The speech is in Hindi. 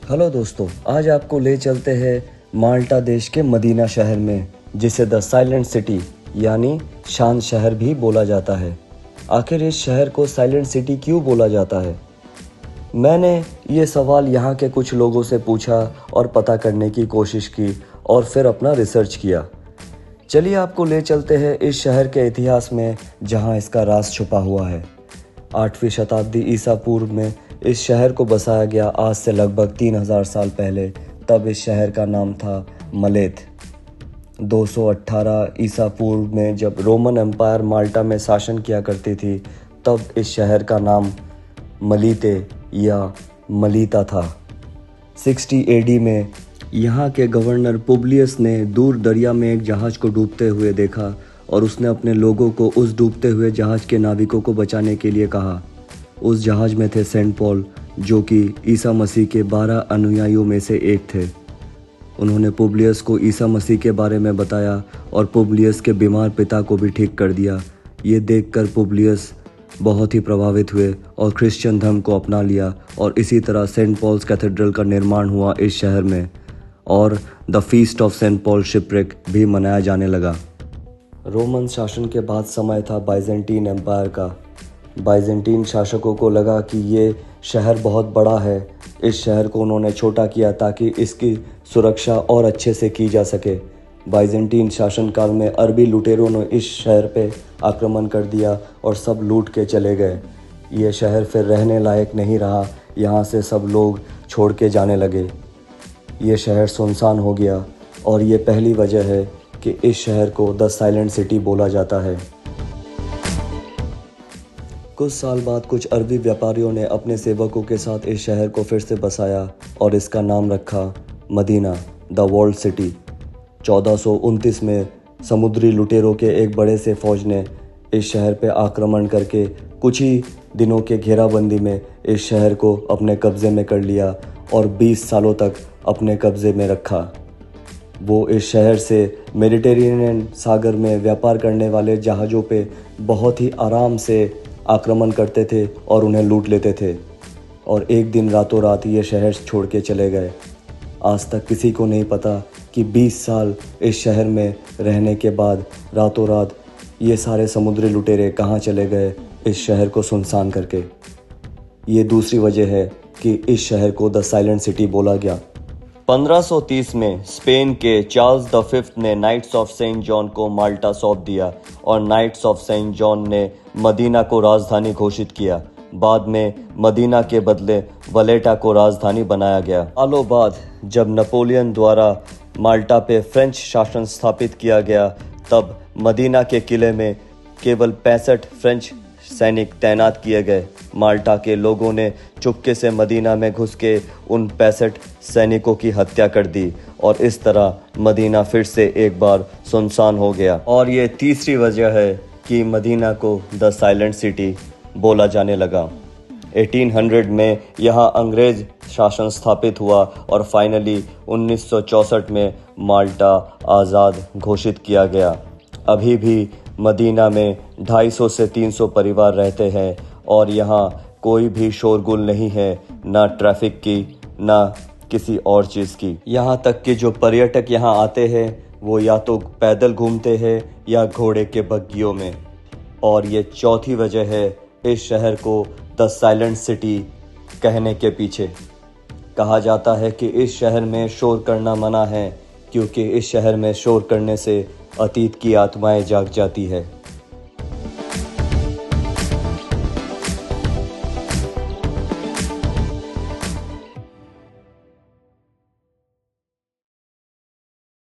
हेलो दोस्तों, आज आपको ले चलते हैं माल्टा देश के मदीना शहर में, जिसे द साइलेंट सिटी यानी शांत शहर भी बोला जाता है। आखिर इस शहर को साइलेंट सिटी क्यों बोला जाता है? मैंने ये सवाल यहाँ के कुछ लोगों से पूछा और पता करने की कोशिश की और फिर अपना रिसर्च किया। चलिए आपको ले चलते हैं इस शहर के इतिहास में, जहाँ इसका राज छुपा हुआ है। 8वीं शताब्दी ईसा पूर्व में इस शहर को बसाया गया, आज से लगभग 3000 साल पहले। तब इस शहर का नाम था मलेथ। 218 ईसा पूर्व में जब रोमन एम्पायर माल्टा में शासन किया करती थी, तब इस शहर का नाम मलीते या मलीता था। 60 एडी में यहाँ के गवर्नर पुब्लियस ने दूर दरिया में एक जहाज़ को डूबते हुए देखा और उसने अपने लोगों को उस डूबते हुए जहाज़ के नाविकों को बचाने के लिए कहा। उस जहाज़ में थे सेंट पॉल, जो कि ईसा मसीह के 12 अनुयायियों में से एक थे। उन्होंने पुब्लियस को ईसा मसीह के बारे में बताया और पुब्लियस के बीमार पिता को भी ठीक कर दिया। ये देखकर पुब्लियस बहुत ही प्रभावित हुए और क्रिश्चियन धर्म को अपना लिया, और इसी तरह सेंट पॉल्स कैथेड्रल का निर्माण हुआ इस शहर में, और the feast of Saint Paul shipwreck भी मनाया जाने लगा। रोमन शासन के बाद समय था बाइजेंटीन एम्पायर का। बाइजेंटीन शासकों को लगा कि ये शहर बहुत बड़ा है। इस शहर को उन्होंने छोटा किया ताकि इसकी सुरक्षा और अच्छे से की जा सके। बाइजेंटीन शासनकाल में अरबी लुटेरों ने इस शहर पे आक्रमण कर दिया और सब लूट के चले गए। ये शहर फिर रहने लायक नहीं रहा, यहाँ से सब लोग छोड़ के जाने लगे। ये शहर सुनसान हो गया, और ये पहली वजह है कि इस शहर को द साइलेंट सिटी बोला जाता है। कुछ साल बाद कुछ अरबी व्यापारियों ने अपने सेवकों के साथ इस शहर को फिर से बसाया और इसका नाम रखा मदीना, द वर्ल्ड सिटी। 1429 में समुद्री लुटेरों के एक बड़े से फौज ने इस शहर पर आक्रमण करके कुछ ही दिनों के घेराबंदी में इस शहर को अपने कब्ज़े में कर लिया और 20 सालों तक अपने कब्ज़े में रखा। वो इस शहर से मेडिटेरेनियन सागर में व्यापार करने वाले जहाज़ों पे बहुत ही आराम से आक्रमण करते थे और उन्हें लूट लेते थे, और एक दिन रातों रात ये शहर छोड़ के चले गए। आज तक किसी को नहीं पता कि 20 साल इस शहर में रहने के बाद रातों रात ये सारे समुद्री लुटेरे कहाँ चले गए इस शहर को सुनसान करके। ये दूसरी वजह है कि इस शहर को द साइलेंट सिटी बोला गया। 1530 में स्पेन के चार्ल्स द फिफ्थ ने नाइट्स ऑफ सेंट जॉन को माल्टा सौंप दिया और नाइट्स ऑफ सेंट जॉन ने मदीना को राजधानी घोषित किया। बाद में मदीना के बदले वलेटा को राजधानी बनाया गया। सालों बाद जब नेपोलियन द्वारा माल्टा पे फ्रेंच शासन स्थापित किया गया, तब मदीना के किले में केवल 65 फ्रेंच सैनिक तैनात किए गए। माल्टा के लोगों ने चुपके से मदीना में घुस के उन 65 सैनिकों की हत्या कर दी, और इस तरह मदीना फिर से एक बार सुनसान हो गया। और ये तीसरी वजह है कि मदीना को द साइलेंट सिटी बोला जाने लगा। 1800 में यहाँ अंग्रेज शासन स्थापित हुआ और फाइनली 1964 में माल्टा आज़ाद घोषित किया गया। अभी भी मदीना में 250 से 300 परिवार रहते हैं, और यहाँ कोई भी शोरगुल नहीं है, ना ट्रैफिक की, ना किसी और चीज़ की। यहाँ तक कि जो पर्यटक यहाँ आते हैं वो या तो पैदल घूमते हैं या घोड़े के बग्गियों में। और ये चौथी वजह है इस शहर को द साइलेंट सिटी कहने के पीछे। कहा जाता है कि इस शहर में शोर करना मना है, क्योंकि इस शहर में शोर करने से अतीत की आत्माएं जाग जाती है।